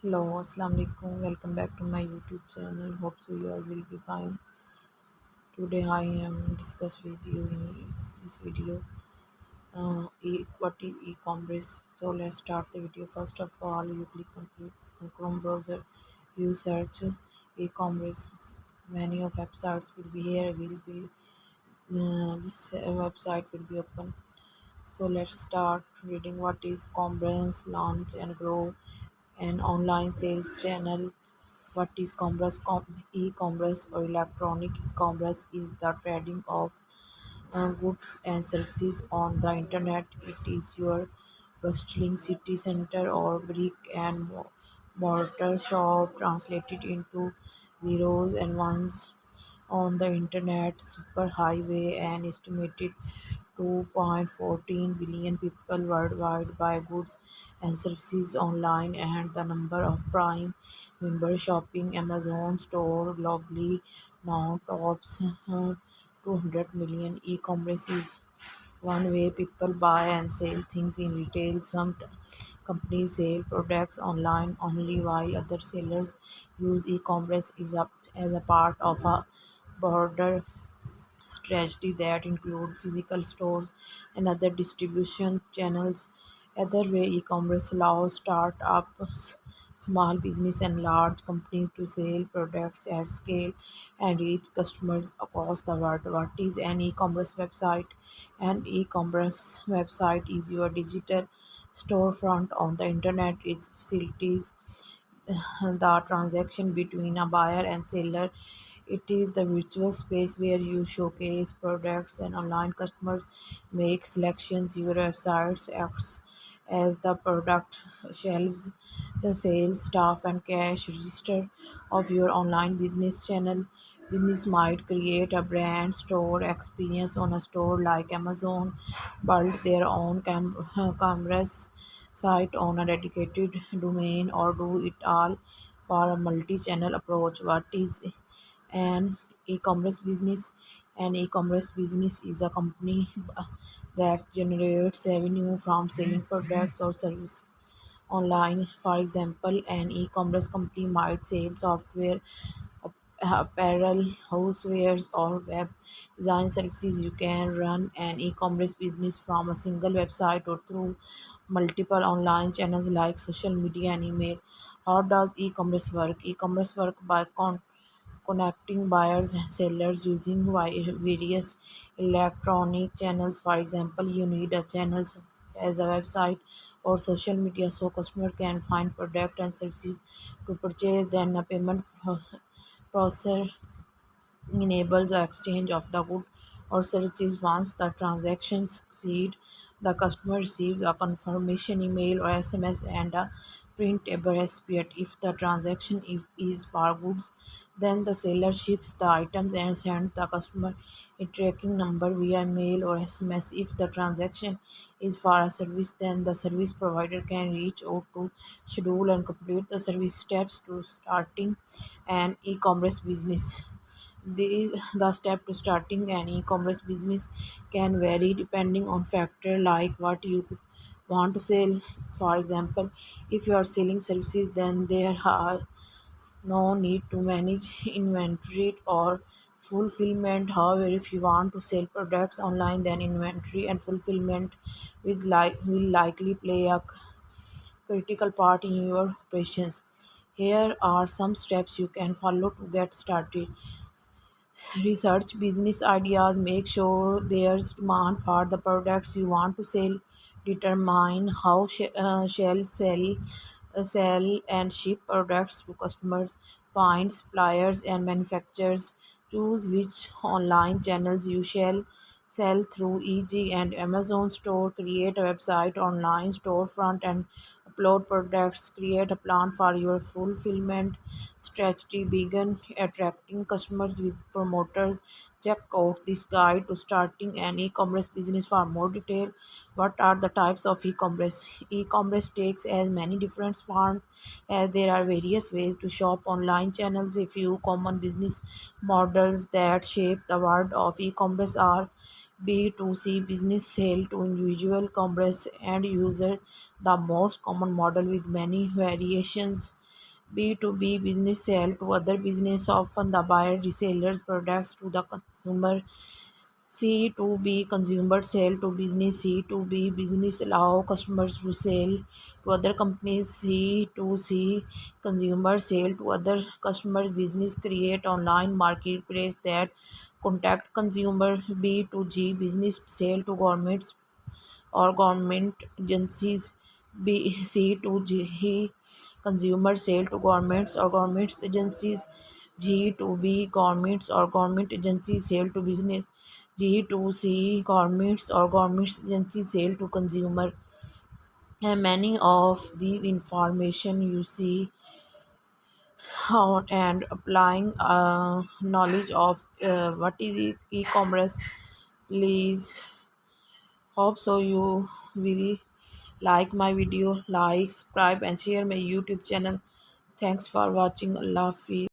Hello, Assalamu alaikum. Welcome back to my YouTube channel. Hope so you all will be fine. Today I am discuss with you in this video what is e-commerce. So let's start the video. First of all, you click on Chrome browser. You search e-commerce. Many of websites will be here. Will be this website will be open. So let's start reading what is commerce, launch and grow, an online sales channel. What is commerce? E-commerce or electronic commerce is the trading of goods and services on the internet. It is your bustling city center or brick and mortar shop translated into zeros and ones on the internet superhighway. An estimated 2.14 billion people worldwide buy goods and services online, and the number of Prime members shopping Amazon store globally now tops 200 million. E-commerce is one way people buy and sell things in retail. Some companies sell products online only, while other sellers use e-commerce as a part of a broader strategy that include physical stores and other distribution channels. Other way, e-commerce allows startups, small business and large companies to sell products at scale and reach customers across the world. What is an e-commerce website? An e-commerce website is your digital storefront on the internet. Its facilities the transaction between a buyer and seller. It is the virtual space where you showcase products and online customers make selections. Your website acts as the product shelves, the sales staff, and cash register of your online business channel. Business might create a brand store experience on a store like Amazon, build their own cameras site on a dedicated domain, or do it all for a multi-channel approach. What is an e-commerce business? An e-commerce business is a company that generates revenue from selling products or services online. For example, an e-commerce company might sell software, apparel, housewares, or web design services. You can run an e-commerce business from a single website or through multiple online channels like social media and email. How does e-commerce work? E-commerce work by connecting buyers and sellers using various electronic channels. For example, you need a channel as a website or social media so customer can find product and services to purchase. Then a payment process enables the exchange of the good or services. Once the transaction succeed, the customer receives a confirmation email or SMS and a printable receipt. If the transaction is for goods, then the seller ships the items and sends the customer a tracking number via mail or SMS. If the transaction is for a service, then the service provider can reach out to schedule and complete the service steps to starting an e-commerce business. The step to starting an e-commerce business can vary depending on factor like what you want to sell. For example, if you are selling services, then there are no need to manage inventory or fulfillment. However, if you want to sell products online, then inventory and fulfillment will likely play a critical part in your operations. Here are some steps you can follow to get started. Research business ideas, make sure there's demand for the products you want to sell, determine how shall sell and ship products to customers, find suppliers and manufacturers, choose which online channels you shall sell through, e.g. and Amazon store, create a website, online storefront and upload products, create a plan for your fulfillment strategy, begin attracting customers with promoters. Check out this guide to starting an e-commerce business for more detail. What are the types of e-commerce? E-commerce takes as many different forms as there are various ways to shop online channels. A few common business models that shape the world of e-commerce are B2C business, sale to individual commerce and users, the most common model with many variations. B2B business sell to other business, often the buyer resellers products to the consumer. C2B consumer sell to business. C2B business allow customers to sell to other companies. C2C consumer sell to other customers. Business create online marketplace that contact consumer. B2G business sell to governments or government agencies. C2G consumer sale to governments or government agencies. G2B governments or government agencies sale to business. G2C governments or government agencies sale to consumer. And many of these information you see how and applying knowledge of what is e-commerce. Please hope so you will like my video, like, subscribe and share my YouTube channel. Thanks for watching. Allah Hafiz.